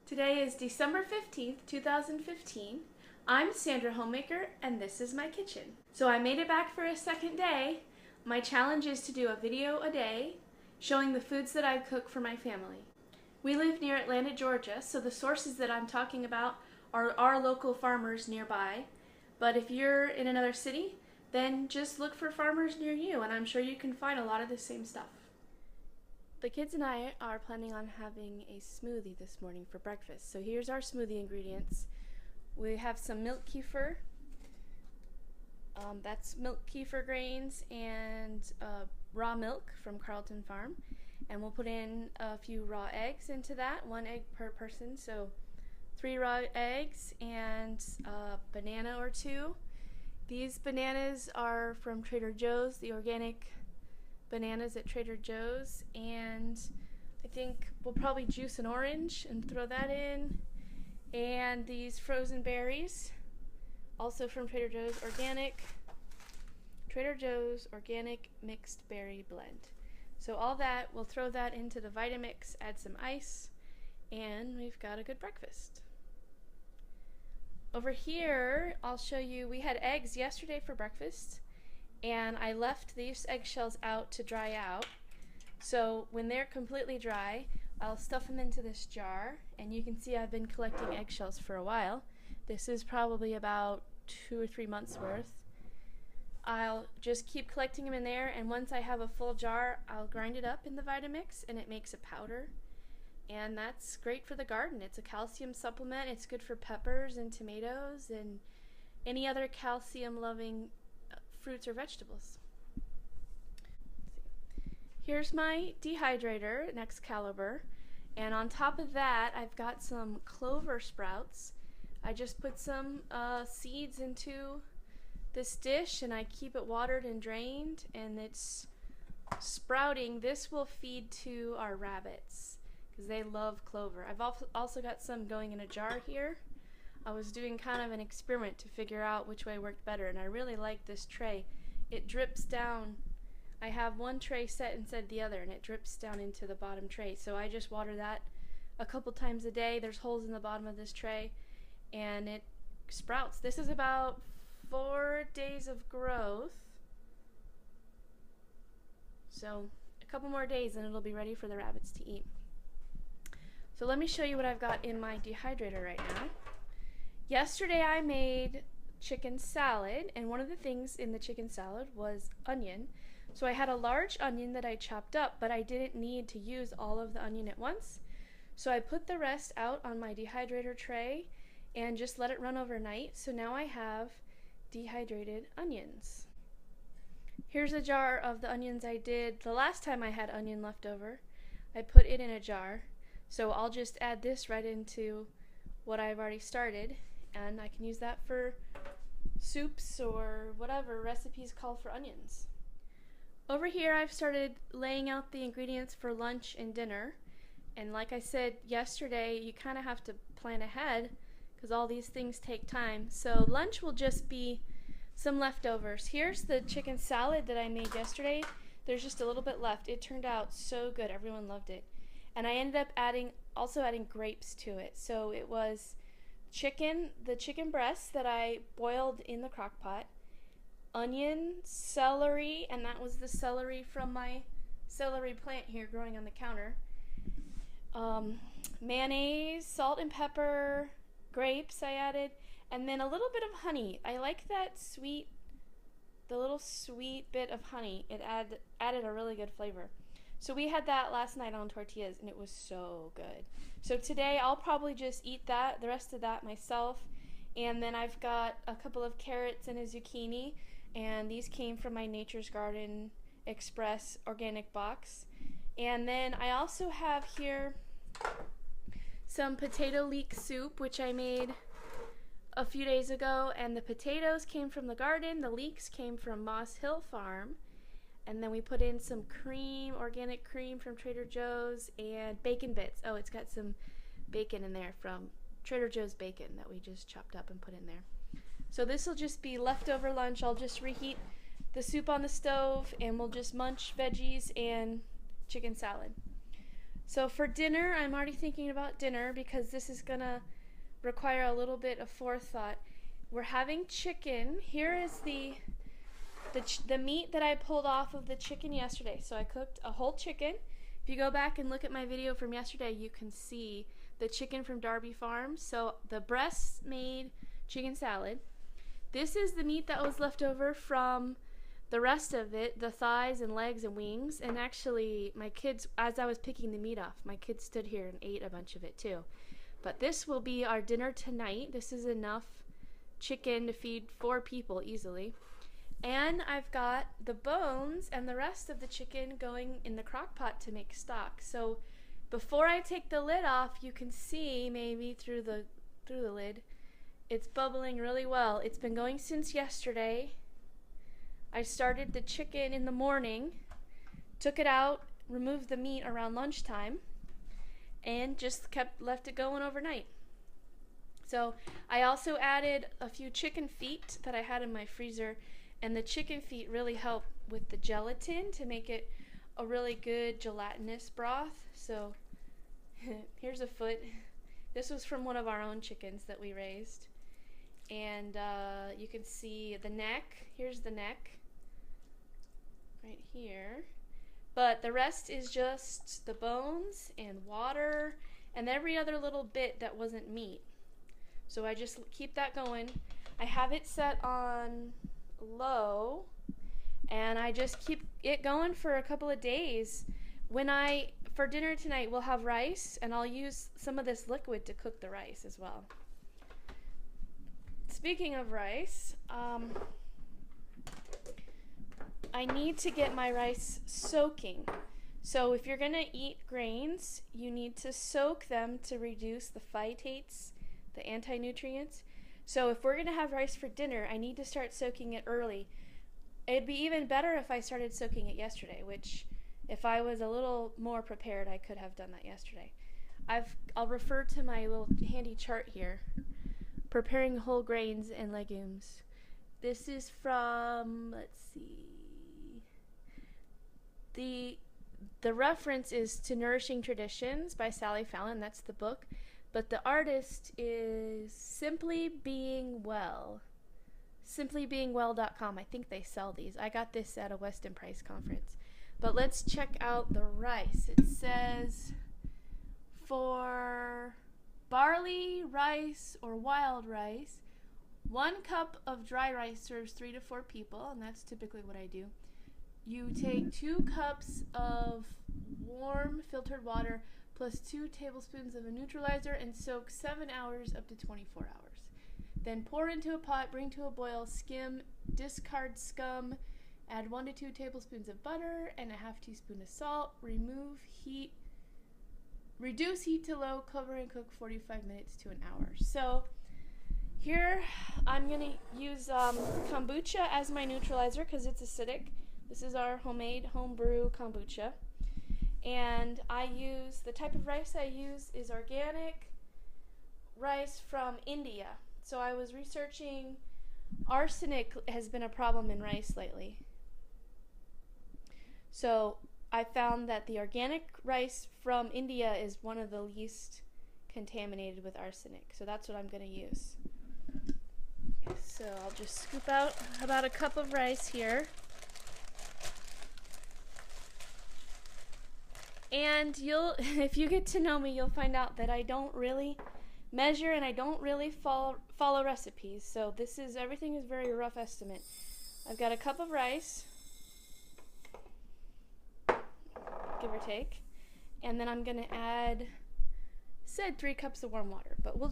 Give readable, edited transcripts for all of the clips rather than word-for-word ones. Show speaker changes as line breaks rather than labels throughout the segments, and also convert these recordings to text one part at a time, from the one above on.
Today is December 15th, 2015. I'm Sandra Homemaker, and this is my kitchen. So I made it back for a second day. My challenge is to do a video a day showing the foods that I cook for my family. We live near Atlanta, Georgia, so the sources that I'm talking about are our local farmers nearby. But if you're in another city, then just look for farmers near you, and I'm sure you can find a lot of the same stuff. The kids and I are planning on having a smoothie this morning for breakfast. So here's our smoothie ingredients. We have some milk kefir. That's milk kefir grains and raw milk from Carlton Farm. And we'll put in a few raw eggs into that, 1 egg per person. So 3 raw eggs and a banana or 2. These bananas are from Trader Joe's, the organic bananas at Trader Joe's, and I think we'll probably juice an orange and throw that in. And these frozen berries, also from Trader Joe's, Trader Joe's organic mixed berry blend. So all that, we'll throw that into the Vitamix, add some ice, and we've got a good breakfast. Over here, I'll show you, we had eggs yesterday for breakfast, and I left these eggshells out to dry out. So when they're completely dry, I'll stuff them into this jar, and you can see I've been collecting eggshells for a while. This is probably about 2 or 3 months worth. I'll just keep collecting them in there, and once I have a full jar, I'll grind it up in the Vitamix, and it makes a powder. And that's great for the garden. It's a calcium supplement. It's good for peppers and tomatoes and any other calcium-loving fruits or vegetables. Here's my dehydrator, next caliber, and on top of that I've got some clover sprouts. I just put some seeds into this dish and I keep it watered and drained, and it's sprouting. This will feed to our rabbits because they love clover. I've also got some going in a jar here. I was doing kind of an experiment to figure out which way worked better, and I really like this tray. It drips down. I have one tray set instead of the other, and it drips down into the bottom tray. So I just water that a couple times a day. There's holes in the bottom of this tray, and it sprouts. This is about 4 days of growth. So a couple more days and it'll be ready for the rabbits to eat. So let me show you what I've got in my dehydrator right now. Yesterday I made chicken salad, and one of the things in the chicken salad was onion. So I had a large onion that I chopped up, but I didn't need to use all of the onion at once. So I put the rest out on my dehydrator tray and just let it run overnight. So now I have dehydrated onions. Here's a jar of the onions I did the last time I had onion left over. I put it in a jar. So I'll just add this right into what I've already started, and I can use that for soups or whatever recipes call for onions. Over here I've started laying out the ingredients for lunch and dinner, and like I said yesterday, you kind of have to plan ahead because all these things take time. So lunch will just be some leftovers. Here's the chicken salad that I made yesterday. There's just a little bit left. It turned out so good. Everyone loved it. And I ended up also adding grapes to it. So it was the chicken breasts that I boiled in the crock pot, onion, celery, and that was the celery from my celery plant here growing on the counter, mayonnaise, salt and pepper, grapes I added, and then a little bit of honey. I like that sweet, the little sweet bit of honey. It added a really good flavor. So we had that last night on tortillas, and it was so good. So today I'll probably just eat the rest of that myself. And then I've got a couple of carrots and a zucchini, and these came from my Nature's Garden Express organic box. And then I also have here some potato leek soup, which I made a few days ago, and the potatoes came from the garden, the leeks came from Moss Hill Farm. And then we put in some cream, organic cream from Trader Joe's, and bacon bits. Oh, it's got some bacon in there from Trader Joe's bacon that we just chopped up and put in there. So this will just be leftover lunch. I'll just reheat the soup on the stove, and we'll just munch veggies and chicken salad. So for dinner, I'm already thinking about dinner because this is gonna require a little bit of forethought. We're having chicken. Here is the meat that I pulled off of the chicken yesterday. So I cooked a whole chicken. If you go back and look at my video from yesterday, you can see the chicken from Darby Farms. So the breast made chicken salad. This is the meat that was left over from the rest of it, the thighs and legs and wings. And actually, my kids, as I was picking the meat off, my kids stood here and ate a bunch of it too. But this will be our dinner tonight. This is enough chicken to feed 4 people easily. And I've got the bones and the rest of the chicken going in the crock pot to make stock. So before I take the lid off, you can see maybe through the lid, it's bubbling really well. It's been going since yesterday. I started the chicken in the morning, took it out, removed the meat around lunchtime, and just left it going overnight. So I also added a few chicken feet that I had in my freezer, and the chicken feet really help with the gelatin to make it a really good gelatinous broth. So here's a foot. This was from one of our own chickens that we raised. And you can see the neck. Here's the neck right here. But the rest is just the bones and water and every other little bit that wasn't meat. So I just keep that going. I have it set on low and I just keep it going for a couple of days. For dinner tonight, we'll have rice, and I'll use some of this liquid to cook the rice as well. Speaking of rice, I need to get my rice soaking. So if you're gonna eat grains, you need to soak them to reduce the phytates, the anti-nutrients. So if we're gonna have rice for dinner, I need to start soaking it early. It'd be even better if I started soaking it yesterday, which if I was a little more prepared, I could have done that yesterday. I'll refer to my little handy chart here. Preparing whole grains and legumes. This is from, let's see. The reference is to Nourishing Traditions by Sally Fallon. That's the book. But the artist is Simply Being Well. SimplyBeingWell.com. I think they sell these. I got this at a Weston Price conference. But let's check out the rice. It says for barley, rice, or wild rice, 1 cup of dry rice serves 3 to 4 people, and that's typically what I do. You take 2 cups of warm filtered water plus 2 tablespoons of a neutralizer and soak 7 hours up to 24 hours. Then pour into a pot, bring to a boil, skim, discard scum, add 1 to 2 tablespoons of butter and a half teaspoon of salt. Reduce heat to low, cover and cook 45 minutes to an hour. So here I'm going to use kombucha as my neutralizer because it's acidic. This is our homemade homebrew kombucha. And the type of rice I use is organic rice from India. So I was researching, arsenic has been a problem in rice lately. So I found that the organic rice from India is one of the least contaminated with arsenic. So that's what I'm going to use. So I'll just scoop out about a cup of rice here. And if you get to know me, you'll find out that I don't really measure and I don't really follow recipes. So everything is very rough estimate. I've got a cup of rice, give or take, and then I'm going to add, 3 cups of warm water, but we'll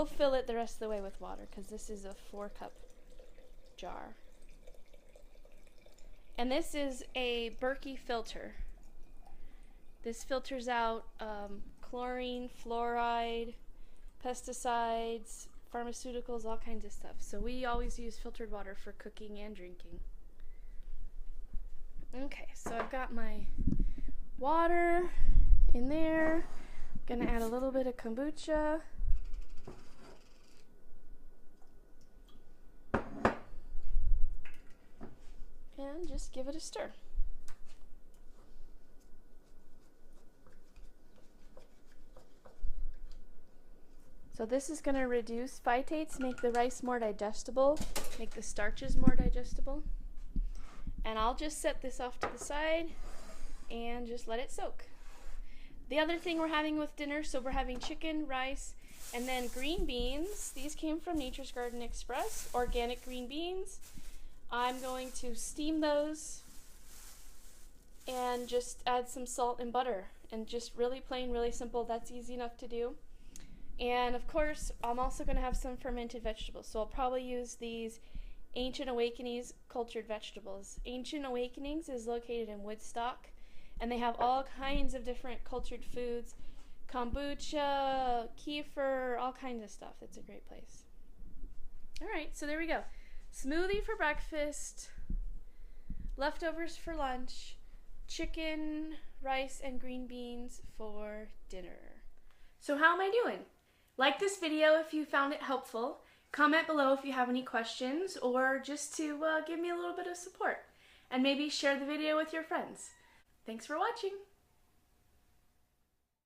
fill it the rest of the way with water because this is a 4-cup jar. And this is a Berkey filter. This filters out chlorine, fluoride, pesticides, pharmaceuticals, all kinds of stuff. So we always use filtered water for cooking and drinking. Okay, so I've got my water in there. I'm gonna add a little bit of kombucha. And just give it a stir. So this is going to reduce phytates, make the rice more digestible, make the starches more digestible. And I'll just set this off to the side and just let it soak. The other thing we're having with dinner, so we're having chicken, rice, and then green beans. These came from Nature's Garden Express, organic green beans. I'm going to steam those and just add some salt and butter. And just really plain, really simple. That's easy enough to do. And of course, I'm also going to have some fermented vegetables. So I'll probably use these Ancient Awakenings cultured vegetables. Ancient Awakenings is located in Woodstock, and they have all kinds of different cultured foods. Kombucha, kefir, all kinds of stuff. It's a great place. Alright, so there we go. Smoothie for breakfast, leftovers for lunch, chicken, rice, and green beans for dinner. So how am I doing? Like this video if you found it helpful. Comment below if you have any questions or just to give me a little bit of support. And maybe share the video with your friends. Thanks for watching.